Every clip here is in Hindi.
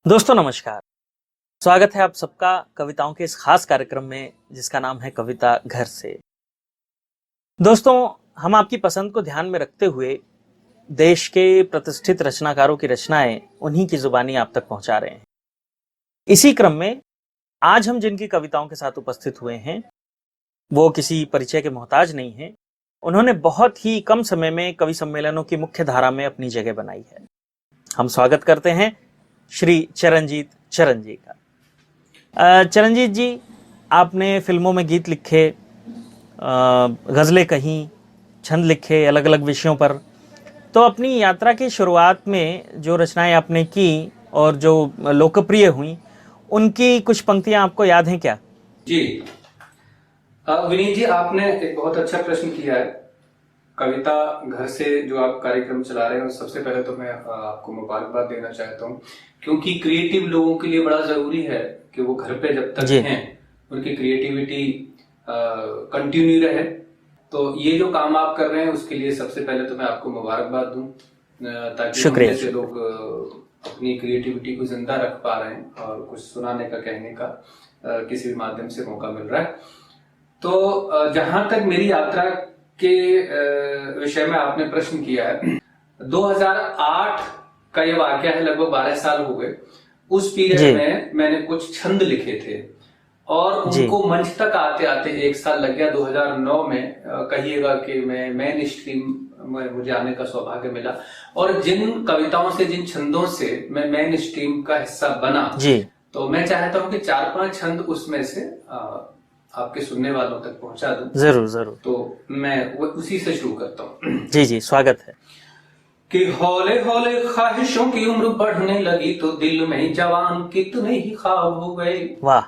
दोस्तों नमस्कार। स्वागत है आप सबका कविताओं के इस खास कार्यक्रम में जिसका नाम है कविता घर से। दोस्तों, हम आपकी पसंद को ध्यान में रखते हुए देश के प्रतिष्ठित रचनाकारों की रचनाएं उन्हीं की जुबानी आप तक पहुंचा रहे हैं। इसी क्रम में आज हम जिनकी कविताओं के साथ उपस्थित हुए हैं वो किसी परिचय के मोहताज नहीं हैं। उन्होंने बहुत ही कम समय में कवि सम्मेलनों की मुख्य धारा में अपनी जगह बनाई है। हम स्वागत करते हैं श्री चरणजीत चरण जी का। चरणजीत जी, आपने फिल्मों में गीत लिखे, गज़लें कहीं, छंद लिखे अलग अलग विषयों पर। तो अपनी यात्रा की शुरुआत में जो रचनाएं आपने की और जो लोकप्रिय हुई, उनकी कुछ पंक्तियां आपको याद हैं क्या? जी विनीत जी, आपने एक बहुत अच्छा प्रश्न किया है। कविता घर से जो आप कार्यक्रम चला रहे हैं, सबसे पहले तो मैं आपको मुबारकबाद देना चाहता हूँ, क्योंकि क्रिएटिव लोगों के लिए बड़ा जरूरी है कि वो घर पे जब तक हैं उनकी क्रिएटिविटी कंटिन्यू रहे। तो ये जो काम आप कर रहे हैं उसके लिए सबसे पहले तो मैं आपको मुबारकबाद दूं, ताकि हम जैसे लोग अपनी क्रिएटिविटी को जिंदा रख पा रहे हैं और कुछ सुनाने का, कहने का किसी भी माध्यम से मौका मिल रहा है। तो जहां तक मेरी यात्रा के विषय में आपने प्रश्न किया है, 2008 का ये वाक्य है, लगभग 12 साल हो गए। उस पीरियड में मैंने कुछ छंद लिखे थे और उनको मंच तक आते आते 1 साल लग गया। 2009 में कहिएगा कि मैं मेन स्ट्रीम में मुझे आने का सौभाग्य मिला, और जिन कविताओं से, जिन छंदों से मैं मेन स्ट्रीम का हिस्सा बना, तो मैं चाहता हूँ कि 4-5 छंद उसमें से आपके सुनने वालों तक पहुंचा दूं। जरूर जरूर। तो मैं उसी से शुरू करता हूँ। जी जी, स्वागत है। कि हौले हौले ख्वाहिशों की उम्र बढ़ने लगी तो दिल में जवान कितने ही ख्वाब हो गए। वाह।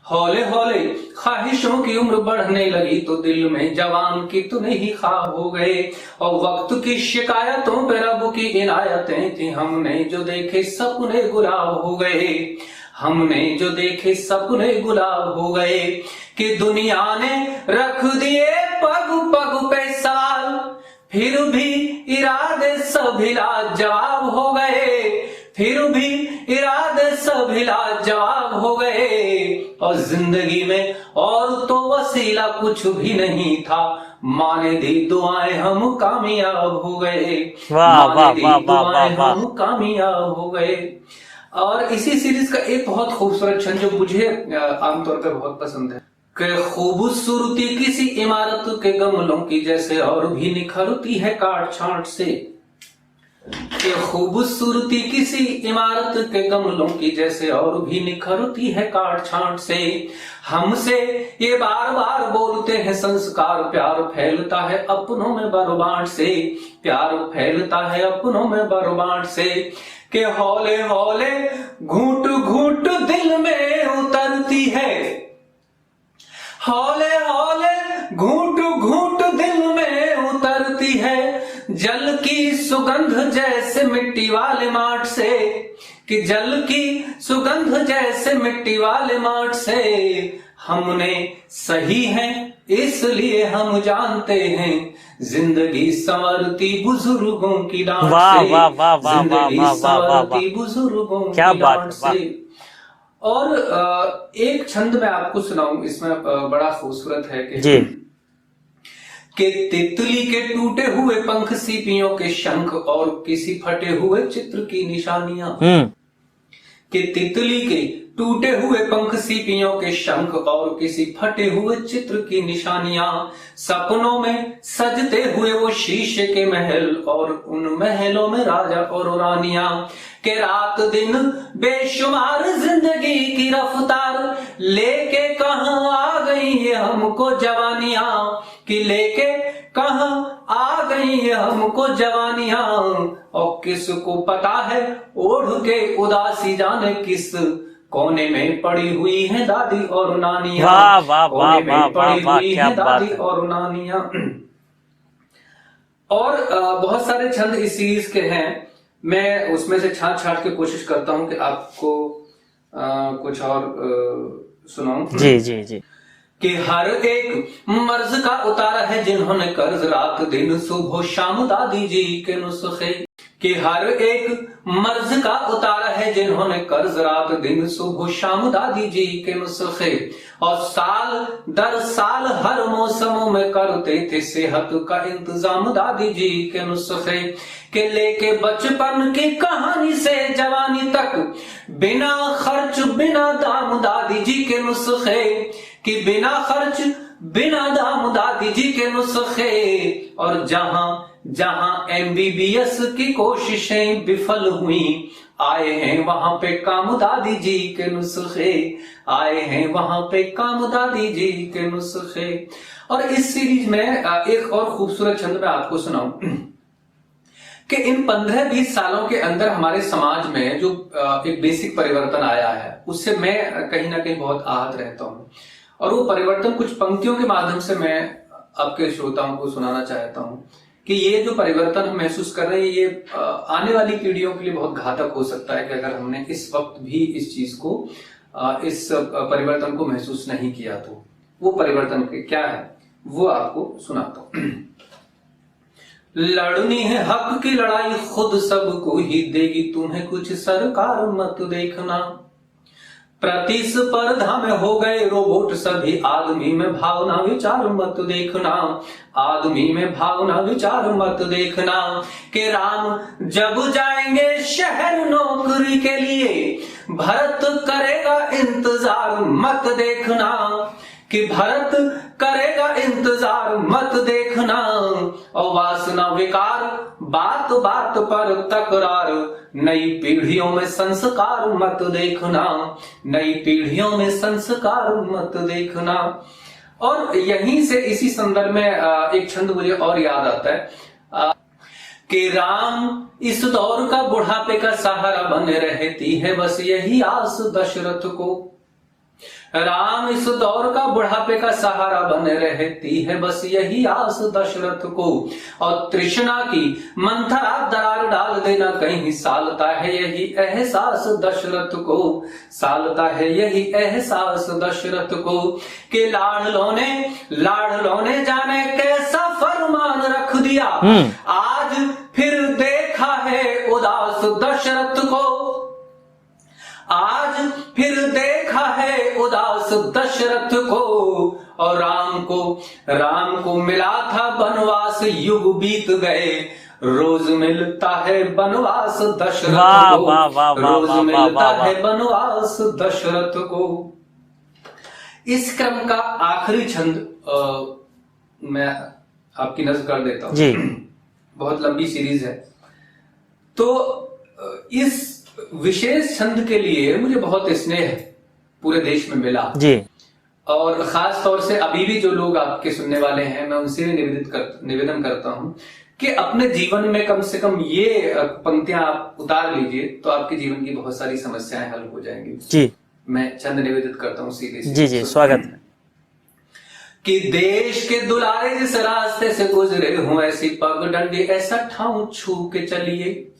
हौले हौले ख्वाहिशों की उम्र बढ़ने लगी तो दिल में जवान कितने ही ख्वाब हो गए, और वक्त की शिकायतों पे रब की इनायतें थी, हमने जो देखे सपने गुलाब हो गए। हमने जो देखे सपने गुलाब हो गए, कि दुनिया ने रख दिए पग पग पे सवाल, फिर भी इरादे सभी लाजवाब हो गए। फिर भी इरादे सभी लाजवाब हो गए, और जिंदगी में और तो वसीला कुछ भी नहीं था, माने दी दुआएं हम कामयाब हो गए। माने दी दुआएं हम कामयाब हो गए। और इसी सीरीज का एक बहुत खूबसूरत छंद जो मुझे आमतौर पर बहुत पसंद है, कि खूबसूरती किसी इमारत के गमलों की जैसे और भी निखरती है काट छांट से। कि खूबसूरती किसी इमारत के गमलों की जैसे और भी निखरती है काट छांट से। हमसे ये बार बार बोलते हैं संस्कार, प्यार फैलता है अपनों में बरबांट से। प्यार फैलता है अपनों में बरबांट से। कि हौले हौले घूंट घूंट दिल में उतरती है। हौले हौले घूंट घूंट दिल में उतरती है, जल की सुगंध जैसे मिट्टी वाले माट से। कि जल की सुगंध जैसे मिट्टी वाले माट से। हमने सही है इसलिए हम जानते हैं, जिंदगी संवरती बुजुर्गों की डांट से। जिंदगी संवरती बुजुर्गों की डांट से। और एक छंद मैं आपको सुनाऊं, इसमें बड़ा खूबसूरत है कि तितली के टूटे हुए पंख, सीपियों के शंख और किसी फटे हुए चित्र की निशानियां। कि तितली के टूटे हुए पंख, सीपियों के शंख और किसी फटे हुए चित्र की निशानियां, सपनों में सजते हुए वो शीशे के महल और उन महलों में राजा और रानियां। के रात दिन बेशुमार जिंदगी की रफ्तार, लेके कहां आ गई है हमको जवानियां। कि लेके कहां आ गई है हमको जवानियां, और किसको पता है ओढ़ के उदासी जाने किस कोने में पड़ी हुई है दादी और नानियां। कोने में पड़ी हुई है दादी और नानियां। और बहुत सारे छंद इस सीरीज के हैं, मैं उसमें से छांट छांट के कोशिश करता हूं कि आपको कुछ और सुनाऊं। जी जी जी। कि हर एक मर्ज का उतारा है जिन्होंने कर्ज, रात दिन सुबह शाम दादी जी के नुस्खे। कि हर एक मर्ज का उतारा है है जिन्होंने कर्ज रात दिन सुबह शाम दादी जी के नुस्खे, और साल दर साल हर मौसमों में करते थे सेहत का इंतजाम दादी जी के नुस्खे, के लेके बचपन की कहानी से जवानी तक बिना खर्च बिना दाम दादी जी के नुस्खे, कि बिना खर्च बिना दाम दादी जी के नुस्खे, और जहां जहां MBBS की कोशिशें विफल हुई, आए हैं वहां पे काम दादी जी के नुस्खे, आए हैं वहां पे काम दादी जी के नुस्खे। और इस सीरीज में एक और खूबसूरत छंद में आपको सुनाऊं कि इन 15-20 सालों के अंदर हमारे समाज में जो एक बेसिक परिवर्तन आया है, उससे मैं कहीं ना कहीं बहुत आहत रहता हूं, और वो परिवर्तन कुछ पंक्तियों के माध्यम से मैं आपके श्रोताओं को सुनाना चाहता हूं कि ये जो परिवर्तन हम महसूस कर रहे हैं, ये आने वाली पीढ़ियों के लिए बहुत घातक हो सकता है कि अगर हमने इस वक्त भी इस चीज को, इस परिवर्तन को महसूस नहीं किया तो। वो परिवर्तन क्या है वो आपको सुनाता हूं। लड़नी है हक की लड़ाई खुद सबको ही देगी तुम्हें कुछ, सरकार मत देखना, प्रतिस्पर्धा में हो गए रोबोट सभी, आदमी में भावना विचार मत देखना, आदमी में भावना विचार मत देखना, कि राम जब जाएंगे शहर नौकरी के लिए, भरत करेगा इंतजार मत देखना, कि भरत करेगा इंतजार मत देखना, और वासना विकार बात बात पर तकरार, नई पीढ़ियों में संस्कार मत देखना, नई पीढ़ियों में संस्कार मत देखना। और यहीं से इसी संदर्भ में एक छंद मुझे और याद आता है कि राम इस दौर का बुढ़ापे का सहारा बने रहती है बस यही आस दशरथ को, राम इस दौर का बुढ़ापे का सहारा बने रहती है बस यही आस दशरथ को, और तृष्णा की मंथरा दरार डाल देना कहीं, सालता है यही एहसास दशरथ को, सालता है यही एहसास दशरथ को, कि लाडलों ने जाने कैसा फरमान रख दिया, आज फिर देखा है उदास दशरथ को, आज फिर देखा है उदास दशरथ को, और राम को मिला था बनवास, युग बीत गए रोज मिलता है बनवास दशरथ को, रोज मिलता है बनवास दशरथ को। इस क्रम का आखिरी छंद मैं आपकी नजर कर देता हूं जी। बहुत लंबी सीरीज है, तो इस विशेष छंद के लिए मुझे बहुत स्नेह पूरे देश में मिला जी, और खास तौर से अभी भी जो लोग आपके सुनने वाले हैं, मैं उनसे भी निवेदन करता हूं कि अपने जीवन में कम से कम ये पंक्तियां आप उतार लीजिए तो आपके जीवन की बहुत सारी समस्याएं हल हो जाएंगी जी। मैं छंद निवेदित करता हूं सीधे जी जी, स्वागत है। कि देश के दुलारे जिस रास्ते से गुजरे हूं, ऐसी पगडंडी ऐसा ठाऊं छू के चलिए,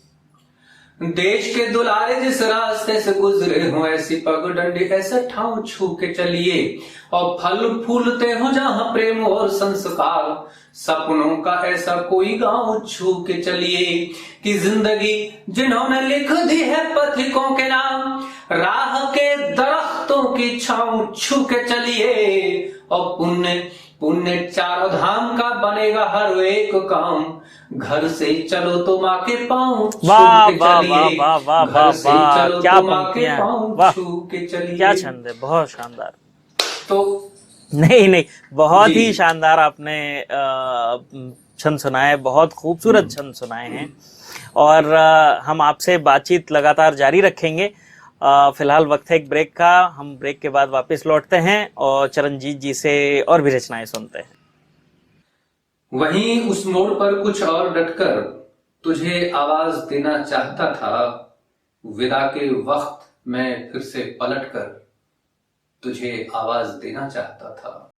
देश के दुलारे जिस रास्ते से गुजरे हो, ऐसी पगडंडी ऐसा ठाऊं छू के चलिए, और फल फूलते हो जहां प्रेम और संस्कार, सपनों का ऐसा कोई गांव छू के चलिए, कि जिंदगी जिन्होंने लिख दी है पथिकों के नाम, राह के दरख्तों की छांव छू के चलिए, और पुण्य चारों धाम का बनेगा हर एक काम, घर से चलो तो माँ के पाँव छू के चलिए, घर से चलो तो माँ के पाँव छू के चलिए। क्या छंद है, बहुत शानदार। तो नहीं, बहुत ही शानदार आपने छंद सुनाए हैं, बहुत खूबसूरत छंद सुनाए हैं, और हम आपसे बातचीत लगातार जारी रखेंगे। फिलहाल वक्त है एक ब्रेक का, हम ब्रेक के बाद वापस लौटते हैं और चरणजीत जी से और भी रचनाएं सुनते हैं। वहीं उस मोड़ पर कुछ और डटकर तुझे आवाज देना चाहता था, विदा के वक्त मैं फिर से पलटकर तुझे आवाज देना चाहता था।